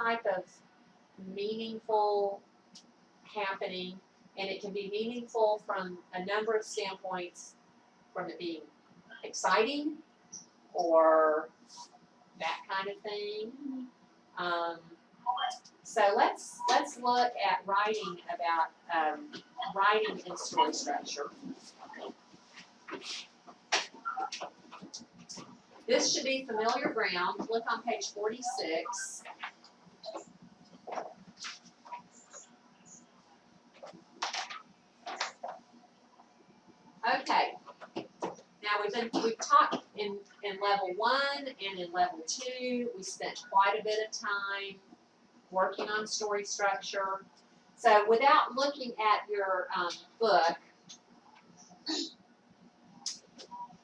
type of meaningful happening, and it can be meaningful from a number of standpoints, from it being exciting or that kind of thing. So let's look at writing about writing in story structure. This should be familiar ground. Look on page 46. Okay. Now we've taught in level 1 and in level 2. We spent quite a bit of time working on story structure. So without looking at your book,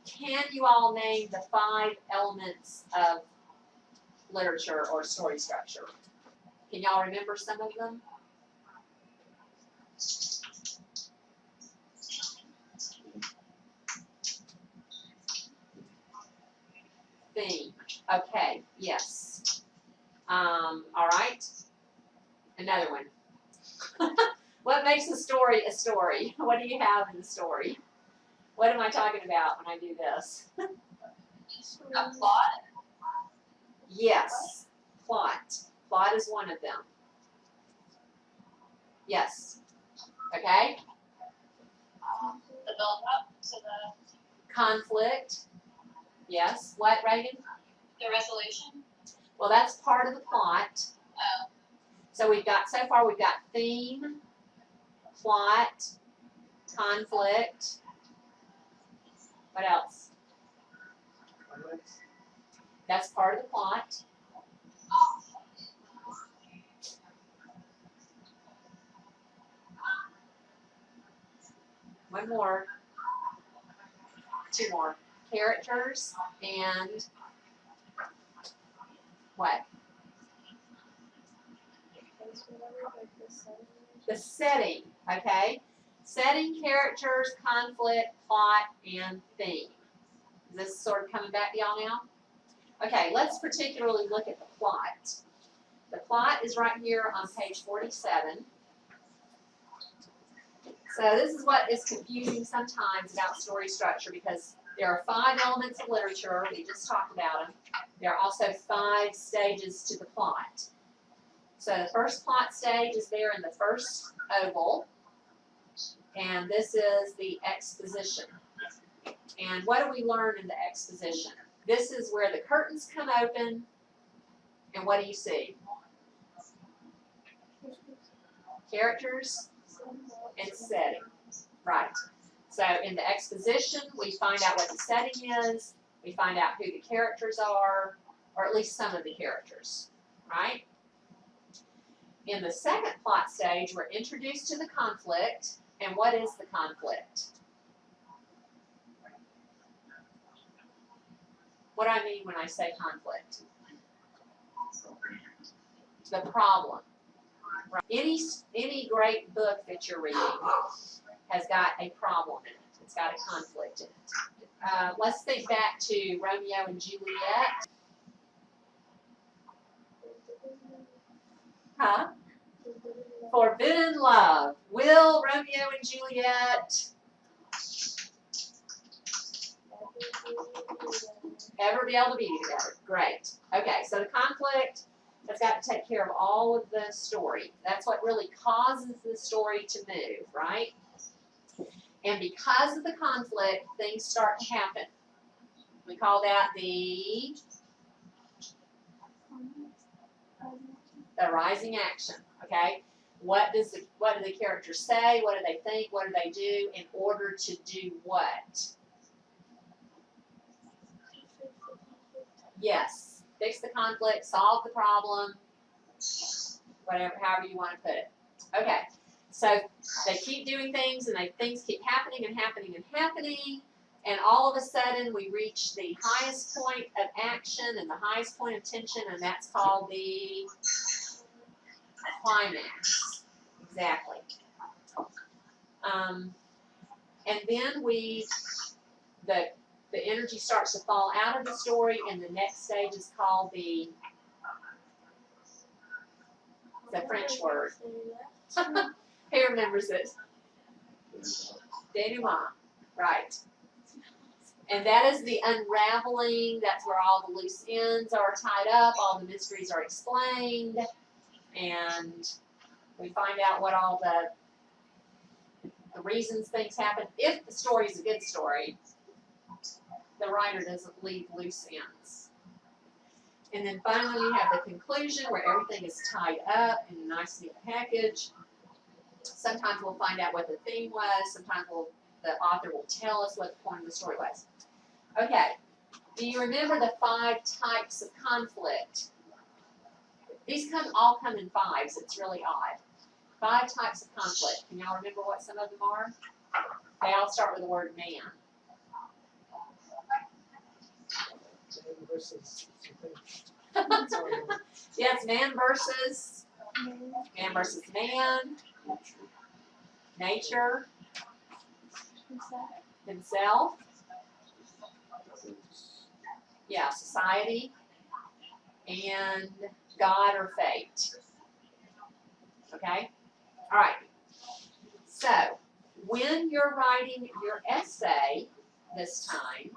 can you all name the 5 elements of literature or story structure? Can y'all remember some of them? Theme. Okay, yes. All right. Another one. What makes a story a story? What do you have in the story? What am I talking about when I do this? A plot? Yes, plot. Plot is one of them. Yes. Okay. The build-up to the Conflict. Yes. What, Reagan? the resolution? Well, that's part of the plot. Oh. So we've got, so far we've got theme, plot, conflict. What else? That's part of the plot. One more. 2 more. Characters and what? The setting, okay? Setting, characters, conflict, plot, and theme. Is this sort of coming back to y'all now? Okay, let's particularly look at the plot. The plot is right here on page 47. So this is what is confusing sometimes about story structure, because there are 5 elements of literature. We just talked about them. There are also 5 stages to the plot. So the first plot stage is there in the first oval, and this is the exposition. And what do we learn in the exposition? This is where the curtains come open, and what do you see? Characters and setting. Right. So in the exposition, we find out what the setting is, we find out who the characters are, or at least some of the characters, right? In the second plot stage, we're introduced to the conflict, and what is the conflict? What do I mean when I say conflict? The problem. Right. Any great book that you're reading has got a problem in it. It's got a conflict in it. Let's think back to Romeo and Juliet. Huh? Forbidden love. Will Romeo and Juliet ever be able to be together? Great. Okay, so the conflict has got to take care of all of the story. That's what really causes the story to move, right? And because of the conflict, things start to happen. We call that the rising action, okay? What do the characters say? What do they think? What do they do in order to do what? Yes, fix the conflict, solve the problem, whatever, however you want to put it. Okay, so they keep doing things, and things keep happening and happening and happening, and all of a sudden we reach the highest point of action and the highest point of tension, and that's called the climax. Exactly. And then the energy starts to fall out of the story, and the next stage is called the It's a French word. Who remembers it? Denouement, right. And that is the unraveling. That's where all the loose ends are tied up, all the mysteries are explained, and we find out what all the reasons things happen. If the story is a good story, the writer doesn't leave loose ends. And then finally we have the conclusion where everything is tied up in a nice neat package. Sometimes we'll find out what the theme was. Sometimes the author will tell us what the point of the story was. Okay, do you remember the 5 types of conflict? These all come in 5s. It's really odd. 5 types of conflict. Can y'all remember what some of them are? They all start with the word man. Man versus Yes, man versus man, nature, himself, yeah, society, and God or fate. Okay? All right. So, when you're writing your essay this time,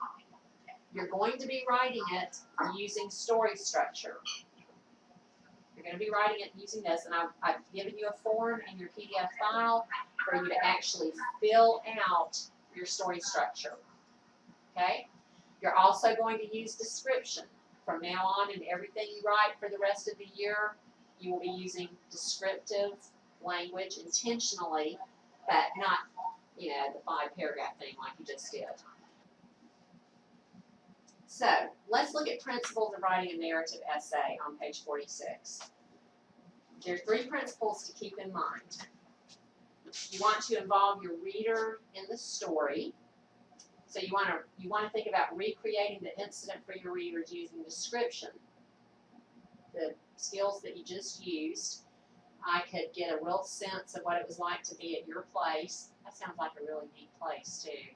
you're going to be writing it using story structure. You're going to be writing it using this, and I've given you a form in your PDF file for you to actually fill out your story structure. Okay? You're also going to use description. From now on, in everything you write for the rest of the year, you will be using descriptive language intentionally, but not, the 5-paragraph thing like you just did. So, let's look at principles of writing a narrative essay on page 46. There are 3 principles to keep in mind. You want to involve your reader in the story. So you want to think about recreating the incident for your readers using description. The skills that you just used. I could get a real sense of what it was like to be at your place. That sounds like a really neat place too.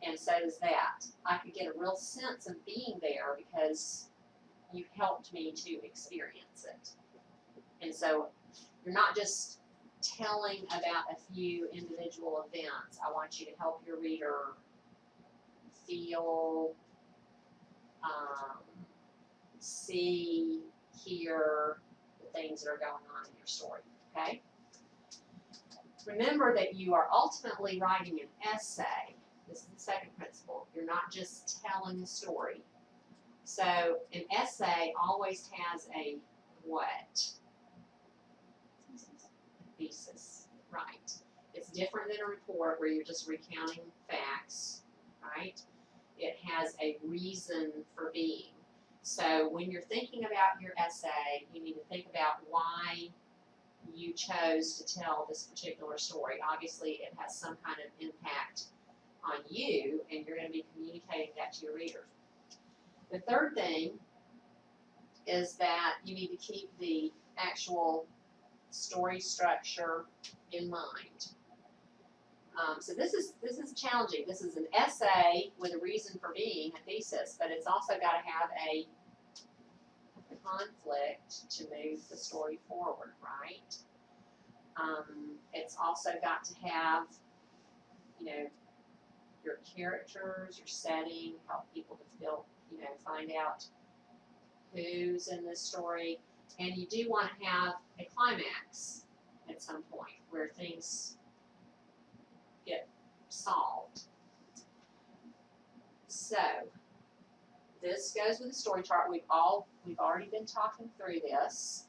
And so does that. I could get a real sense of being there because you helped me to experience it. And so you're not just telling about a few individual events. I want you to help your reader feel, see, hear the things that are going on in your story, okay? Remember that you are ultimately writing an essay. This is the second principle. You're not just telling a story. So an essay always has a what? Thesis, right? It's different than a report where you're just recounting facts, right? It has a reason for being. So when you're thinking about your essay, you need to think about why you chose to tell this particular story. Obviously, it has some kind of impact on you, and you're going to be communicating that to your reader. The third thing is that you need to keep the actual story structure in mind. So this is challenging. This is an essay with a reason for being, a thesis, but it's also got to have a conflict to move the story forward, right? It's also got to have, your characters, your setting, help people to feel, find out who's in this story. And you do want to have a climax at some point where things get solved. So, this goes with the story chart. We've already been talking through this,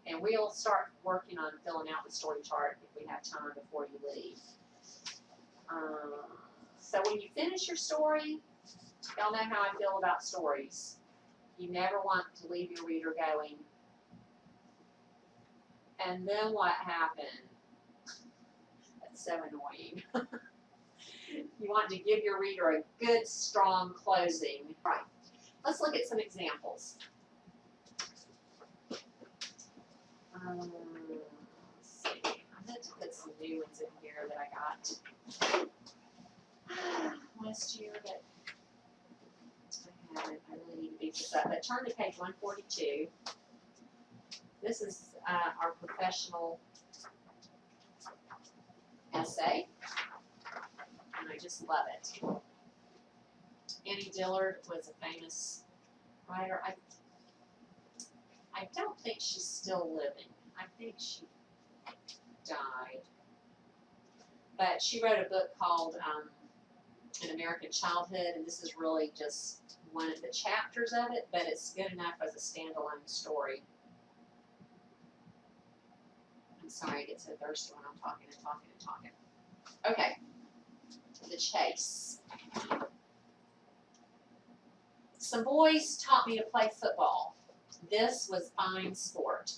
and we'll start working on filling out the story chart if we have time before you leave. So when you finish your story, y'all know how I feel about stories. You never want to leave your reader going, and then what happened? That's so annoying. You want to give your reader a good, strong closing. All right, let's look at some examples. Let's see. I meant to put some new ones in here that I got last year, but I haven't. I really need to beat this up. But turn to page 142. This is our professional essay, and I just love it. Annie Dillard was a famous writer. I don't think she's still living. I think she died. But she wrote a book called An American Childhood, and this is really just one of the chapters of it, but it's good enough as a standalone story. I'm sorry, I get so thirsty when I'm talking and talking and talking. Okay, The Chase. Some boys taught me to play football. This was fine sport.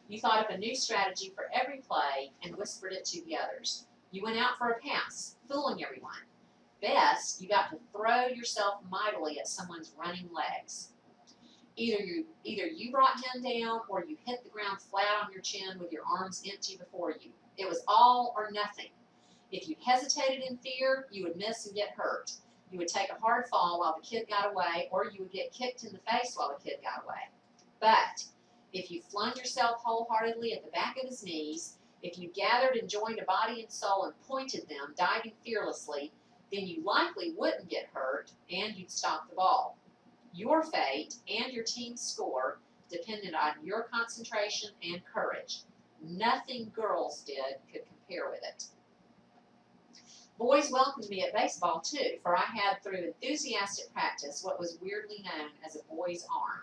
You thought up a new strategy for every play and whispered it to the others. You went out for a pass, fooling everyone. Best, you got to throw yourself mightily at someone's running legs. Either you brought him down or you hit the ground flat on your chin with your arms empty before you. It was all or nothing. If you hesitated in fear, you would miss and get hurt. You would take a hard fall while the kid got away, or you would get kicked in the face while the kid got away. But if you flung yourself wholeheartedly at the back of his knees, if you gathered and joined a body and soul and pointed them, diving fearlessly, then you likely wouldn't get hurt and you'd stop the ball. Your fate and your team's score depended on your concentration and courage. Nothing girls did could compare with it. Boys welcomed me at baseball too, for I had through enthusiastic practice what was weirdly known as a boy's arm.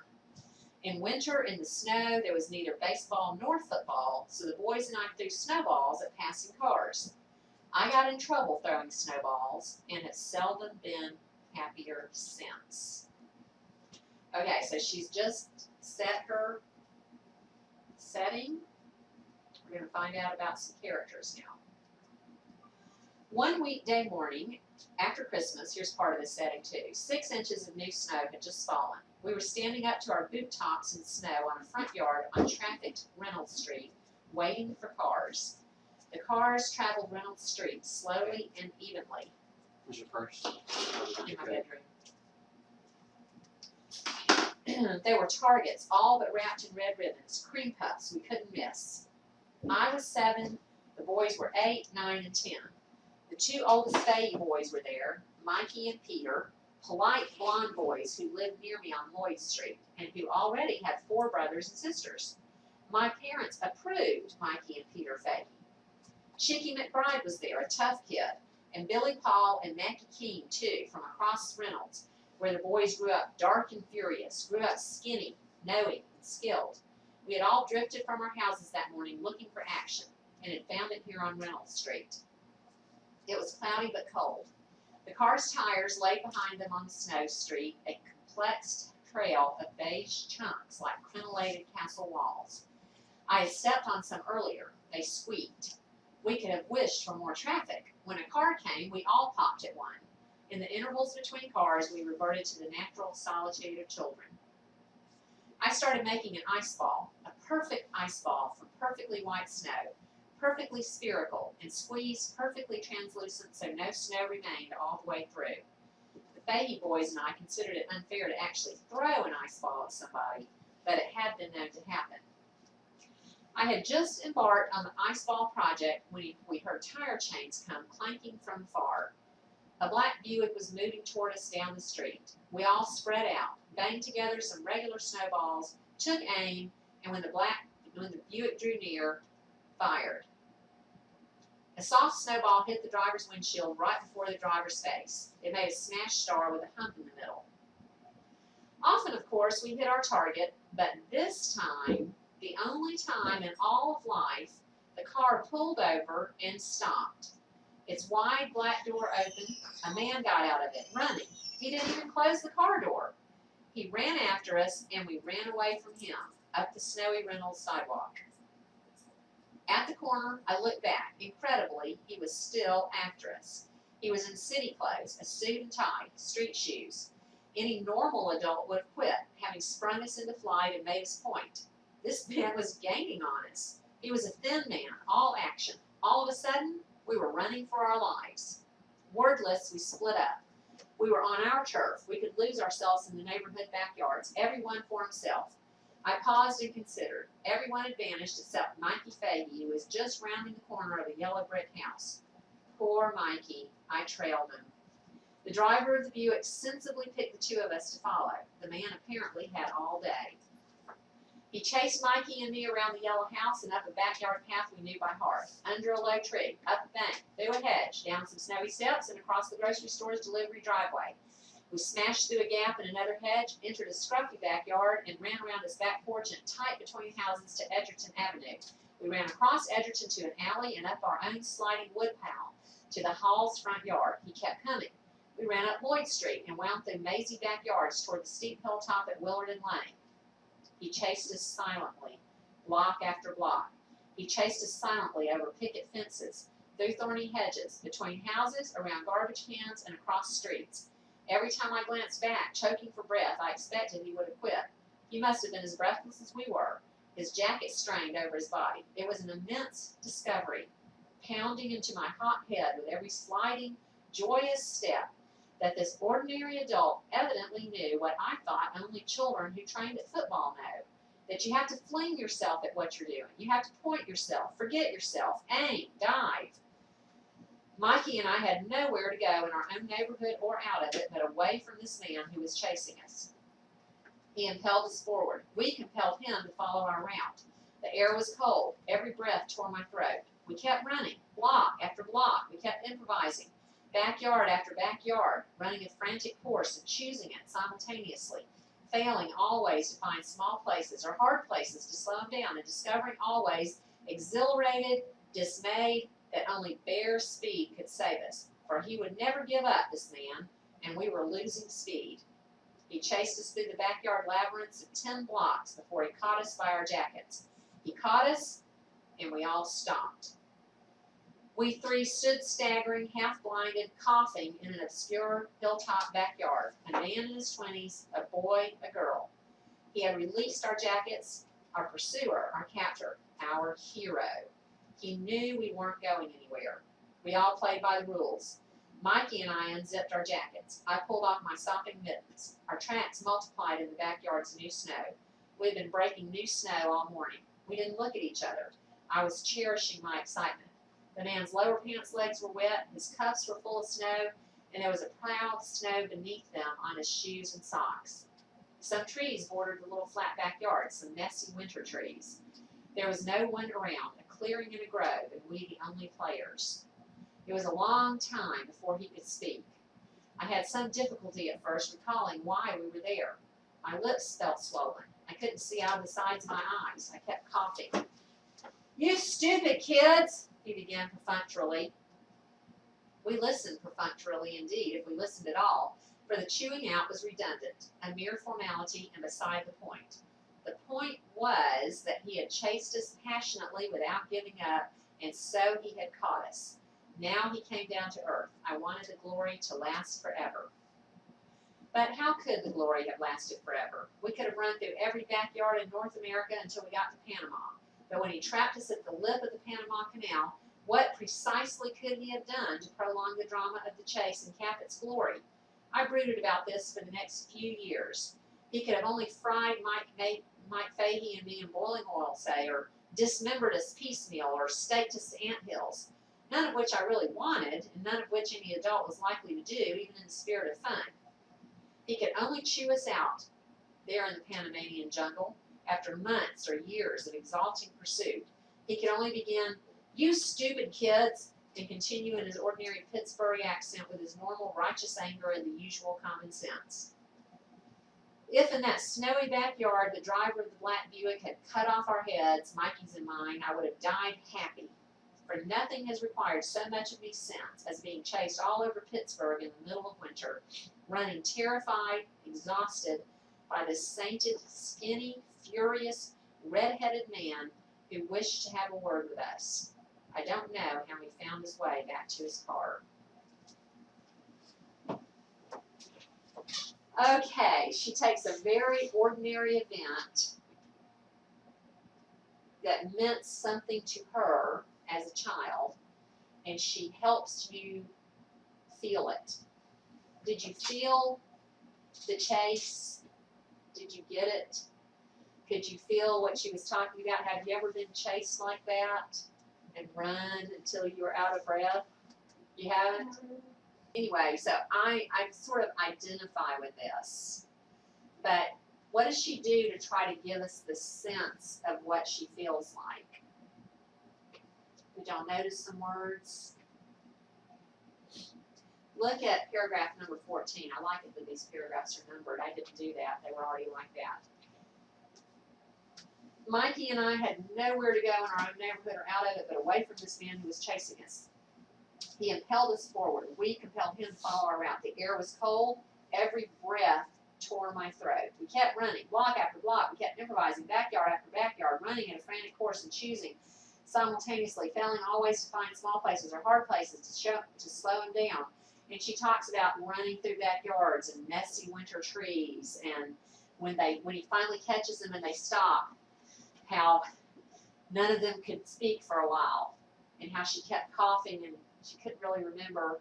In winter, in the snow, there was neither baseball nor football, so the boys and I threw snowballs at passing cars. I got in trouble throwing snowballs and have seldom been happier since. Okay, so she's just set her setting. We're going to find out about some characters now. One weekday morning after Christmas, here's part of the setting too, 6 inches of new snow had just fallen. We were standing up to our boot tops in snow on a front yard on trafficked Reynolds Street, waiting for cars. The cars traveled Reynolds Street slowly and evenly. Where's your purse? In my bedroom. They were targets, all but wrapped in red ribbons, cream puffs we couldn't miss. I was 7, the boys were 8, 9, and 10. The 2 oldest Fahey boys were there, Mikey and Peter, polite blonde boys who lived near me on Lloyd Street and who already had 4 brothers and sisters. My parents approved Mikey and Peter Fahey. Chicky McBride was there, a tough kid, and Billy Paul and Mackie Keene too, from across Reynolds, where the boys grew up dark and furious, grew up skinny, knowing, and skilled. We had all drifted from our houses that morning looking for action, and had found it here on Reynolds Street. It was cloudy but cold. The car's tires lay behind them on the snow street, a complex trail of beige chunks like crenellated castle walls. I had stepped on some earlier. They squeaked. We could have wished for more traffic. When a car came, we all popped at one. In the intervals between cars, we reverted to the natural solitude of children. I started making an ice ball, a perfect ice ball from perfectly white snow, perfectly spherical, and squeezed perfectly translucent so no snow remained all the way through. The Fahey boys and I considered it unfair to actually throw an ice ball at somebody, but it had been known to happen. I had just embarked on the ice ball project when we heard tire chains come clanking from far. A black Buick was moving toward us down the street. We all spread out, banged together some regular snowballs, took aim, and when the Buick drew near, fired. A soft snowball hit the driver's windshield right before the driver's face. It made a smashed star with a hump in the middle. Often, of course, we hit our target, but this time, the only time in all of life, the car pulled over and stopped. Its wide black door opened. A man got out of it, running. He didn't even close the car door. He ran after us, and we ran away from him, up the snowy Reynolds sidewalk. At the corner, I looked back. Incredibly, he was still after us. He was in city clothes, a suit and tie, street shoes. Any normal adult would have quit, having sprung us into flight and made us point. This man was gaining on us. He was a thin man, all action. All of a sudden, we were running for our lives. Wordless, we split up. We were on our turf. We could lose ourselves in the neighborhood backyards, everyone for himself. I paused and considered. Everyone had vanished except Mikey Fahey, who was just rounding the corner of a yellow brick house. Poor Mikey. I trailed him. The driver of the Buick sensibly picked the two of us to follow. The man apparently had all day. He chased Mikey and me around the yellow house and up a backyard path we knew by heart, under a low tree, up a bank, through a hedge, down some snowy steps, and across the grocery store's delivery driveway. We smashed through a gap in another hedge, entered a scruffy backyard, and ran around his back porch and tight between houses to Edgerton Avenue. We ran across Edgerton to an alley and up our own sliding wood pile to the Hall's front yard. He kept coming. We ran up Lloyd Street and wound through mazy backyards toward the steep hilltop at Willard and Lane. He chased us silently, block after block. He chased us silently over picket fences, through thorny hedges, between houses, around garbage cans, and across streets. Every time I glanced back, choking for breath, I expected he would have quit. He must have been as breathless as we were, his jacket strained over his body. It was an immense discovery, pounding into my hot head with every sliding, joyous step, that this ordinary adult evidently knew what I thought only children who trained at football know. That you have to fling yourself at what you're doing. You have to point yourself, forget yourself, aim, dive. Mikey and I had nowhere to go in our own neighborhood or out of it, but away from this man who was chasing us. He impelled us forward. We compelled him to follow our route. The air was cold. Every breath tore my throat. We kept running, block after block. We kept improvising. Backyard after backyard, running a frantic course and choosing it simultaneously, failing always to find small places or hard places to slow him down, and discovering always, exhilarated, dismayed, that only bare speed could save us. For he would never give up, this man, and we were losing speed. He chased us through the backyard labyrinths of 10 blocks before he caught us by our jackets. He caught us, and we all stopped. We three stood staggering, half-blinded, coughing in an obscure hilltop backyard. A man in his 20s, a boy, a girl. He had released our jackets, our pursuer, our captor, our hero. He knew we weren't going anywhere. We all played by the rules. Mikey and I unzipped our jackets. I pulled off my sopping mittens. Our tracks multiplied in the backyard's new snow. We had been breaking new snow all morning. We didn't look at each other. I was cherishing my excitement. The man's lower pants legs were wet, his cuffs were full of snow, and there was a plow of snow beneath them on his shoes and socks. Some trees bordered the little flat backyard, some messy winter trees. There was no one around, a clearing in a grove, and we the only players. It was a long time before he could speak. I had some difficulty at first recalling why we were there. My lips felt swollen. I couldn't see out of the sides of my eyes. I kept coughing. "You stupid kids," he began perfunctorily. We listened perfunctorily indeed, if we listened at all, for the chewing out was redundant, a mere formality and beside the point. The point was that he had chased us passionately without giving up, and so he had caught us. Now he came down to earth. I wanted the glory to last forever. But how could the glory have lasted forever? We could have run through every backyard in North America until we got to Panama. But when he trapped us at the lip of the Panama Canal, what precisely could he have done to prolong the drama of the chase and cap its glory? I brooded about this for the next few years. He could have only fried Mike Fahey and me in boiling oil, say, or dismembered us piecemeal, or staked us to anthills, none of which I really wanted, and none of which any adult was likely to do, even in the spirit of fun. He could only chew us out there in the Panamanian jungle, after months or years of exhausting pursuit. He could only begin, "You stupid kids," and continue in his ordinary Pittsburgh accent with his normal righteous anger and the usual common sense. If in that snowy backyard the driver of the black Buick had cut off our heads, Mikey's and mine, I would have died happy. For nothing has required so much of me since as being chased all over Pittsburgh in the middle of winter, running terrified, exhausted, by this sainted, skinny, furious, red-headed man who wished to have a word with us. I don't know how he found his way back to his car. Okay, she takes a very ordinary event that meant something to her as a child, and she helps you feel it. Did you feel the chase? Did you get it? Could you feel what she was talking about? Have you ever been chased like that and run until you were out of breath? You haven't? Anyway, so I sort of identify with this. But what does she do to try to give us the sense of what she feels like? Did y'all notice some words? Look at paragraph number 14. I like it that these paragraphs are numbered. I didn't do that. They were already like that. Mikey and I had nowhere to go in our own neighborhood or out of it, but away from this man who was chasing us. He impelled us forward. We compelled him to follow our route. The air was cold. Every breath tore my throat. We kept running, block after block. We kept improvising, backyard after backyard, running in a frantic course and choosing simultaneously, failing always to find small places or hard places to slow him down. And she talks about running through backyards and messy winter trees, and when he finally catches them and they stop, how none of them could speak for a while, and how she kept coughing and she couldn't really remember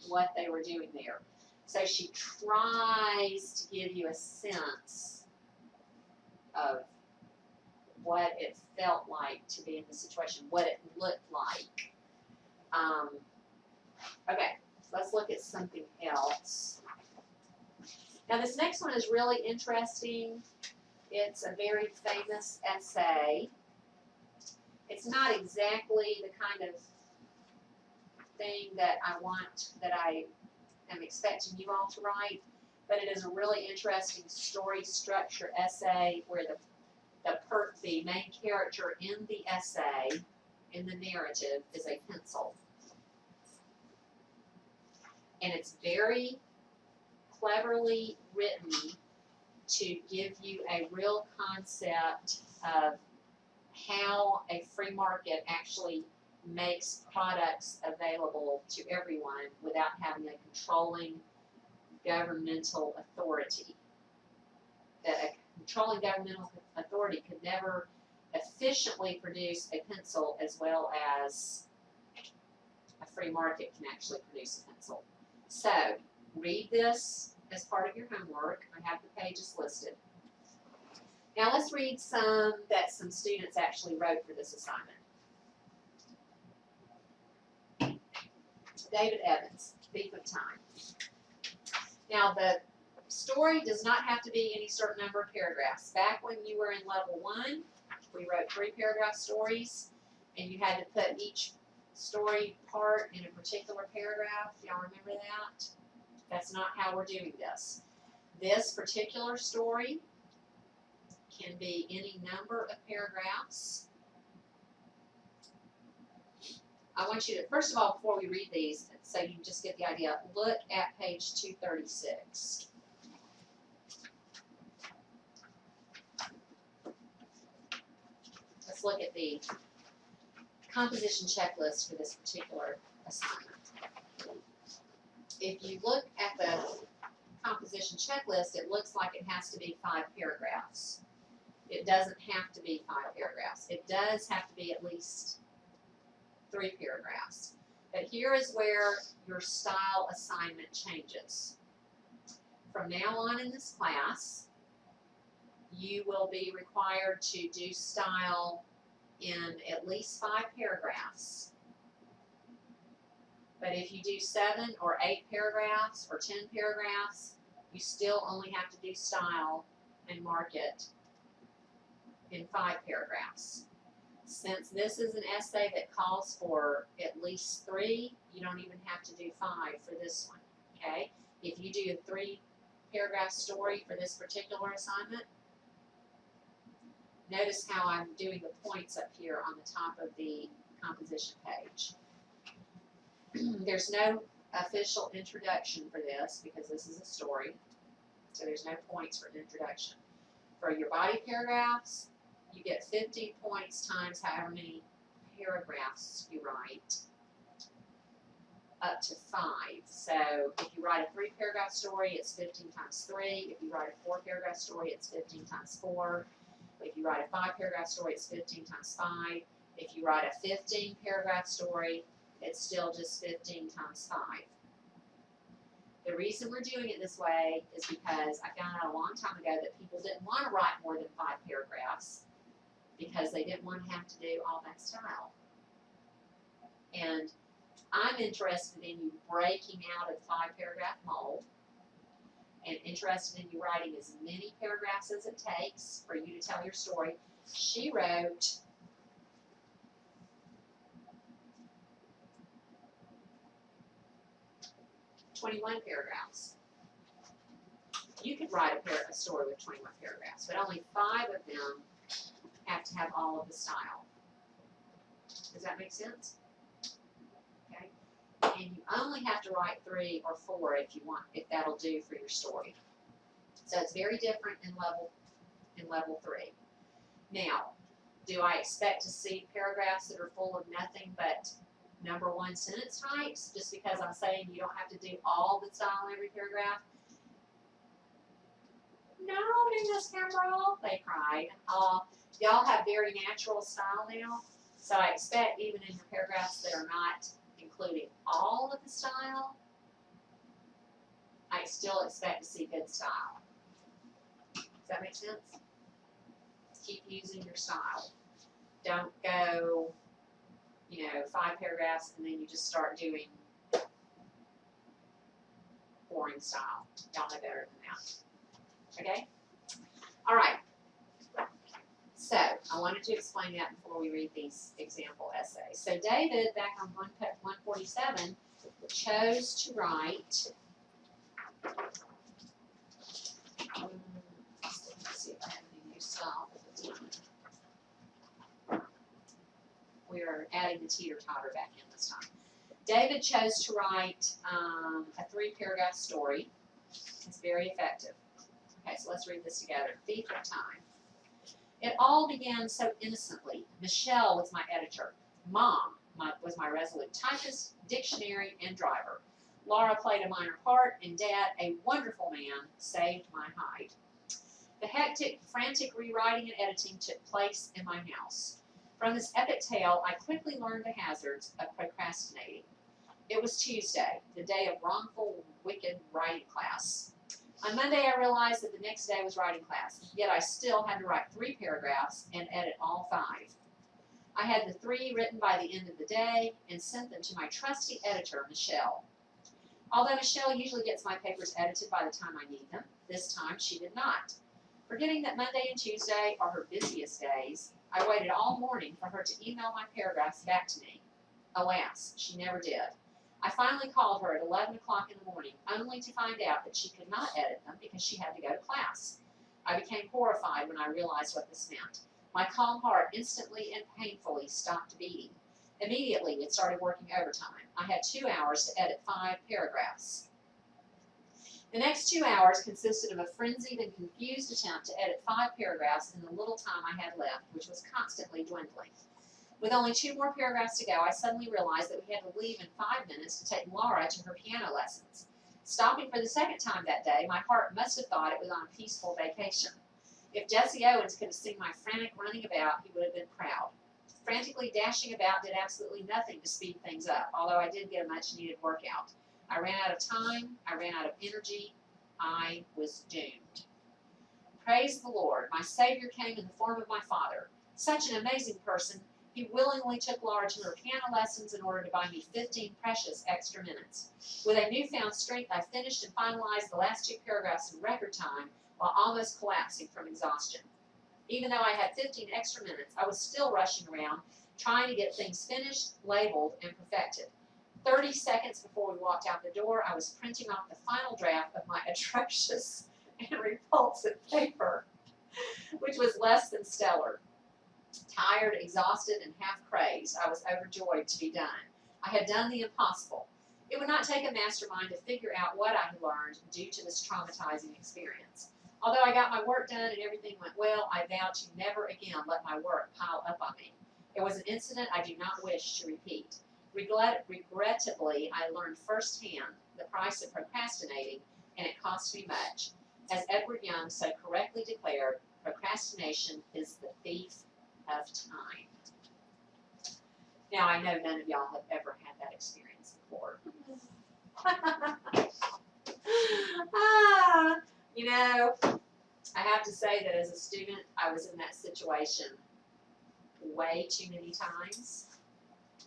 what they were doing there. So she tries to give you a sense of what it felt like to be in the situation, what it looked like. Okay, so let's look at something else. Now this next one is really interesting. It's a very famous essay. It's not exactly the kind of thing that I am expecting you all to write, but it is a really interesting story structure essay where the main character in the essay, in the narrative, is a pencil. And it's very cleverly written to give you a real concept of how a free market actually makes products available to everyone without having a controlling governmental authority. That a controlling governmental authority could never efficiently produce a pencil as well as a free market can actually produce a pencil. So, read this as part of your homework. I have the pages listed. Now let's read some that some students actually wrote for this assignment. David Evans, Thief of Time. Now the story does not have to be any certain number of paragraphs. Back when you were in level 1, we wrote 3-paragraph stories, and you had to put each story part in a particular paragraph. Y'all remember that? That's not how we're doing this. This particular story can be any number of paragraphs. I want you to, first of all, before we read these, so you can just get the idea, look at page 236. Let's look at the composition checklist for this particular assignment. If you look at the composition checklist, it looks like it has to be 5 paragraphs. It doesn't have to be 5 paragraphs. It does have to be at least 3 paragraphs. But here is where your style assignment changes. From now on in this class, you will be required to do style in at least 5 paragraphs. But if you do 7 or 8 paragraphs or 10 paragraphs, you still only have to do style and mark it in 5 paragraphs. Since this is an essay that calls for at least 3, you don't even have to do 5 for this one, okay? If you do a 3-paragraph story for this particular assignment, notice how I'm doing the points up here on the top of the composition page. There's no official introduction for this because this is a story, so there's no points for an introduction. For your body paragraphs, you get 50 points times however many paragraphs you write, up to 5. So if you write a 3-paragraph story, it's 15 times 3. If you write a 4-paragraph story, it's 15 times 4. If you write a 5-paragraph story, it's 15 times 5. If you write a 15-paragraph story, it's still just 15 times 5. The reason we're doing it this way is because I found out a long time ago that people didn't want to write more than 5 paragraphs because they didn't want to have to do all that style. And I'm interested in you breaking out of the 5-paragraph mold and interested in you writing as many paragraphs as it takes for you to tell your story. She wrote 21 paragraphs. You could write a story with 21 paragraphs, but only 5 of them have to have all of the style. Does that make sense? Okay. And you only have to write 3 or 4 if you want, if that'll do for your story. So it's very different in level 3. Now, do I expect to see paragraphs that are full of nothing but number 1 sentence types just because I'm saying you don't have to do all the style in every paragraph? No, Miss Kimbrell, they cried. Y'all have very natural style now, so I expect even in your paragraphs that are not including all of the style, I still expect to see good style. Does that make sense? Keep using your style. Don't go, 5 paragraphs and then you just start doing boring style. Y'all know better than that. Okay? All right. So, I wanted to explain that before we read these example essays. So, David, back on 147, chose to write, let's see if I have any new style at the time. We are adding the teeter-totter back in this time. David chose to write a 3-paragraph story. It's very effective. Okay, so let's read this together. Thief of Time. It all began so innocently. Michelle was my editor. Mom was my resolute typist, dictionary, and driver. Laura played a minor part, and Dad, a wonderful man, saved my hide. The hectic, frantic rewriting and editing took place in my house. From this epic tale, I quickly learned the hazards of procrastinating. It was Tuesday, the day of wrongful, wicked writing class. On Monday, I realized that the next day was writing class, yet I still had to write 3 paragraphs and edit all 5. I had the 3 written by the end of the day and sent them to my trusty editor, Michelle. Although Michelle usually gets my papers edited by the time I need them, this time she did not. Forgetting that Monday and Tuesday are her busiest days, I waited all morning for her to email my paragraphs back to me. Alas, she never did. I finally called her at 11 o'clock in the morning, only to find out that she could not edit them because she had to go to class. I became horrified when I realized what this meant. My calm heart instantly and painfully stopped beating. Immediately, it started working overtime. I had 2 hours to edit 5 paragraphs. The next 2 hours consisted of a frenzied and confused attempt to edit 5 paragraphs in the little time I had left, which was constantly dwindling. With only 2 more paragraphs to go, I suddenly realized that we had to leave in 5 minutes to take Laura to her piano lessons. Stopping for the second time that day, my heart must have thought it was on a peaceful vacation. If Jesse Owens could have seen my frantic running about, he would have been proud. Frantically dashing about did absolutely nothing to speed things up, although I did get a much-needed workout. I ran out of time. I ran out of energy. I was doomed. Praise the Lord. My Savior came in the form of my Father. Such an amazing person. He willingly took Laura to her piano lessons in order to buy me 15 precious extra minutes. With a newfound strength, I finished and finalized the last 2 paragraphs in record time while almost collapsing from exhaustion. Even though I had 15 extra minutes, I was still rushing around, trying to get things finished, labeled, and perfected. 30 seconds before we walked out the door, I was printing off the final draft of my atrocious and repulsive paper, which was less than stellar. Tired, exhausted, and half crazed, I was overjoyed to be done. I had done the impossible. It would not take a mastermind to figure out what I had learned due to this traumatizing experience. Although I got my work done and everything went well, I vowed to never again let my work pile up on me. It was an incident I do not wish to repeat. Regrettably, I learned firsthand the price of procrastinating, and it cost me much. As Edward Young so correctly declared, procrastination is the thief of time. Now, I know none of y'all have ever had that experience before. You know, I have to say that as a student, I was in that situation way too many times.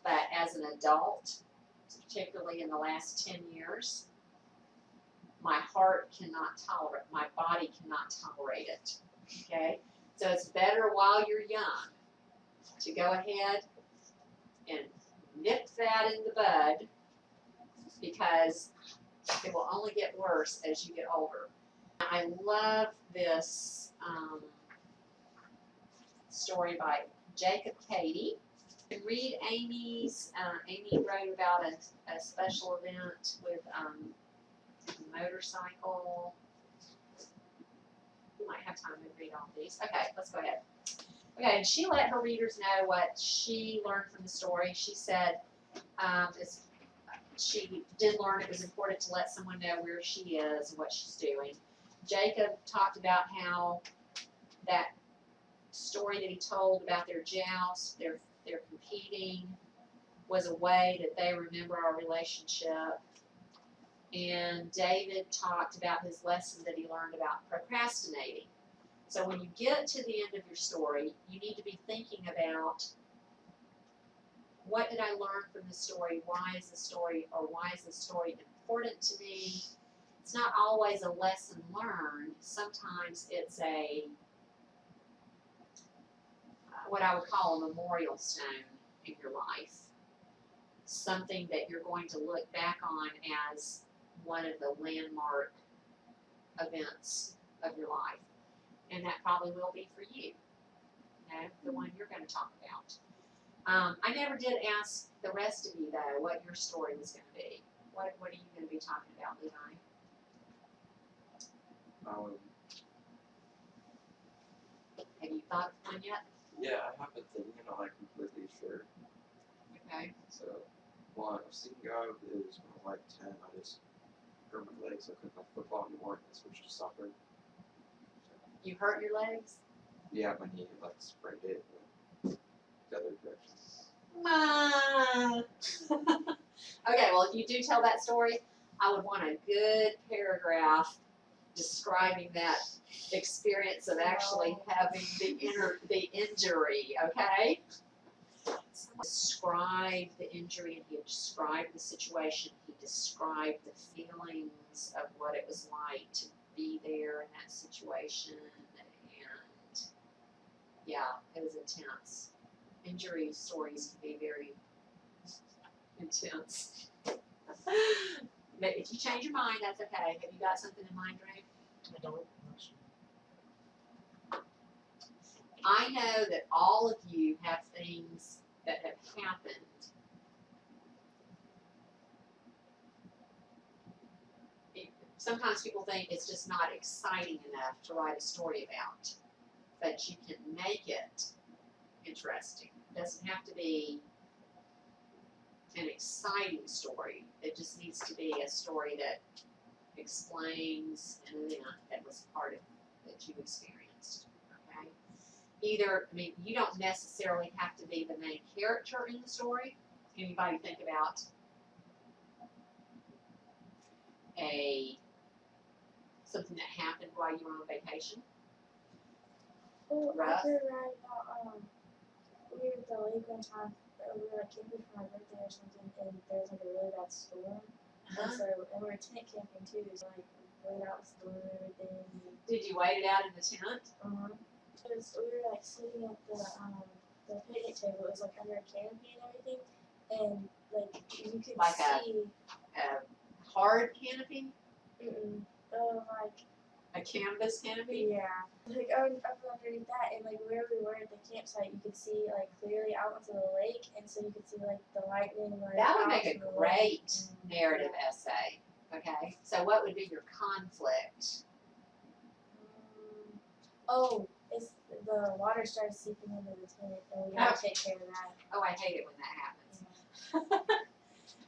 But as an adult, particularly in the last 10 years, my heart cannot tolerate, my body cannot tolerate it. Okay? So it's better while you're young to go ahead and nip that in the bud, because it will only get worse as you get older. I love this story by Jacob Cady. You can read Amy's. Amy wrote about a special event with a motorcycle. We might have time to read all these. Okay, let's go ahead. Okay, and she let her readers know what she learned from the story. She said she did learn it was important to let someone know where she is and what she's doing. Jacob talked about how that story that he told about their joust, their competing, was a way that they remember our relationship. And David talked about his lesson that he learned about procrastinating. So when you get to the end of your story, you need to be thinking about, what did I learn from the story? Why is the story important to me? It's not always a lesson learned. Sometimes it's what I would call a memorial stone in your life. Something that you're going to look back on as one of the landmark events of your life. And that probably will be for you, the one you're going to talk about. I never did ask the rest of you, though, what your story was going to be. What are you going to be talking about, Levi? Have you thought of one yet? Yeah, I have a thing, and I'm not completely sure. Okay. So, one I've seen go is when I was like 10, I just hurt my legs, so I couldn't play football anymore, and I switched to soccer. You hurt your legs? Yeah, my knee, like, sprained it, went the other direction. Okay, well, if you do tell that story, I would want a good paragraph describing that experience of actually having the injury, okay? Described the injury, and he described the situation. He described the feelings of what it was like to be there in that situation, and yeah, it was intense. Injury stories can be very intense. But if you change your mind, that's okay. Have you got something in mind, Ray? I don't. I'm not sure. I know that all of you have things that have happened sometimes people think it's just not exciting enough to write a story about, but you can make it interesting. It doesn't have to be an exciting story. It just needs to be a story that explains an event that was part of that you experienced. Okay? You don't necessarily have to be the main character in the story. Anybody think about something that happened while you were on vacation? Oh, Rough? I could write about we were at the lake one time. We were like camping for my birthday or something, and there was like a really bad storm. And we were tent camping too, so like we went out the storm and everything. Did you wait it out in the tent? Because we were like sitting at the picnic table. It was like under a canopy and everything, and like you could Like see. A hard canopy? Like A canvas canopy? yeah, like up underneath that, and like where we were at the campsite, you could see like clearly out into the lake, and so you could see like the lightning. Like That would out make a in the great lake. narrative essay. Okay, so what would be your conflict? Oh, it's the water started seeping into the tent, and we had to take care of that. Oh, I hate it when that happens.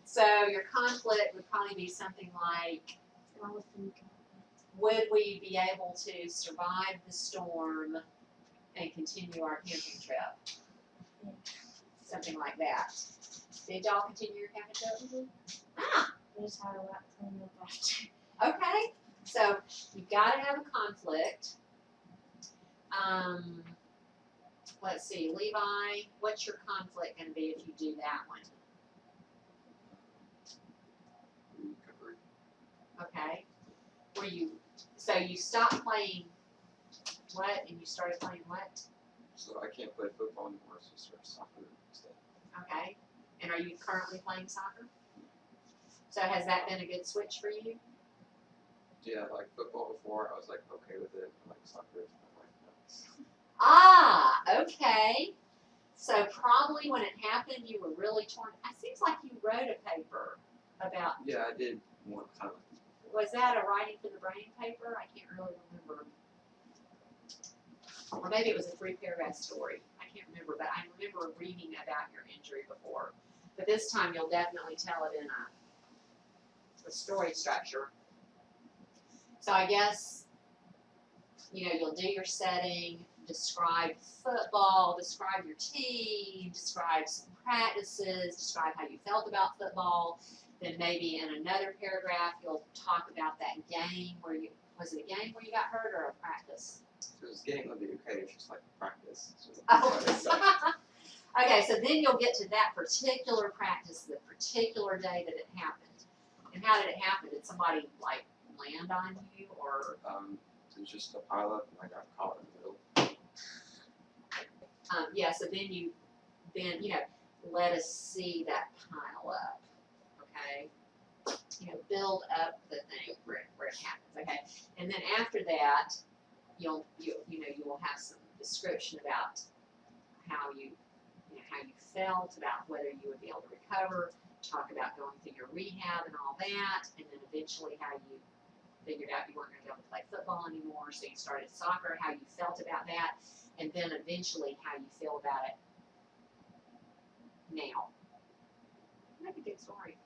So your conflict would probably be something like, would we be able to survive the storm and continue our camping trip? Yeah. Something like that. Did y'all continue your camping trip? Mm-hmm. Ah, We just had a lot to clean up after. Okay, so you've gotta have a conflict. Let's see, Levi, what's your conflict gonna be if you do that one? Recovery. Okay, so you stopped playing what, and you started playing what? So I can't play football anymore, so I start soccer instead. Okay, and are you currently playing soccer? So has that been a good switch for you? Yeah, like football before, I was like okay with it. Like soccer is my life now. Ah, okay. So probably when it happened, you were really torn. It seems like you wrote a paper about, Yeah, I did one kind of. was that a Writing for the Brain paper? I can't really remember. Or maybe it was a 3-paragraph story. I can't remember, but I remember reading about your injury before. But this time you'll definitely tell it in a story structure. So I guess, you'll do your setting, describe football, describe your team, describe some practices, describe how you felt about football. Then maybe in another paragraph, you'll talk about that game was it a game where you got hurt or a practice? So this game would be okay, it's just like practice. So Oh. Okay, so then you'll get to that particular practice, the particular day that it happened. And how did it happen? Did somebody land on you or? It was just a pile up and I got caught in the middle. Yeah, so then let us see that pile up, okay? Build up the thing where it happens, okay? And then after that, you will have some description about how you felt, about whether you would be able to recover, talk about going through your rehab and all that, and then eventually how you figured out you weren't going to be able to play football anymore, so you started soccer, how you felt about that, and then eventually how you feel about it now. Might be a good story.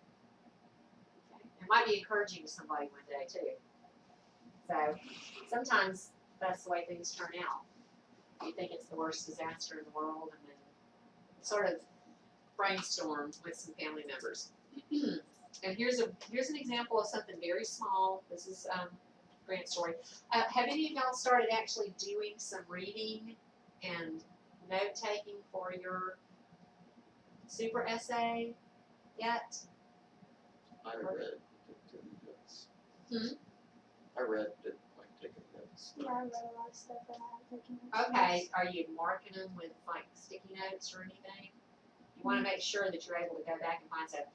Okay. It might be encouraging to somebody one day too. So sometimes that's the way things turn out. You think it's the worst disaster in the world, and then sort of brainstorm with some family members. And here's an example of something very small. This is Grant's story. Have any of y'all started actually doing some reading and note taking for your super essay yet? I read, did notes. I read, did taking notes. Yeah, I read a lot of stuff and I haven't taken notes. Okay, are you marking them with sticky notes or anything? You want to make sure that you're able to go back and find stuff.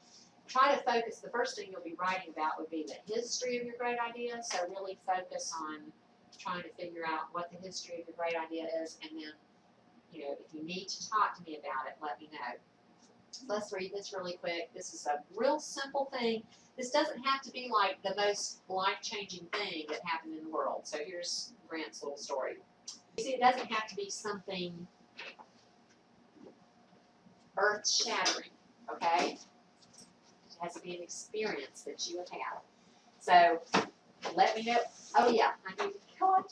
Try to focus, the first thing you'll be writing about would be the history of your great idea, so really focus on trying to figure out what the history of your great idea is, and then, if you need to talk to me about it, let me know. Let's read this really quick. This is a real simple thing. This doesn't have to be like the most life-changing thing that happened in the world. So here's Grant's little story. You see, it doesn't have to be something earth-shattering, okay? It has to be an experience that you have had. So let me know. Oh yeah, I need to go on.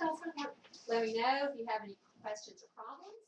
Let me know if you have any questions or problems.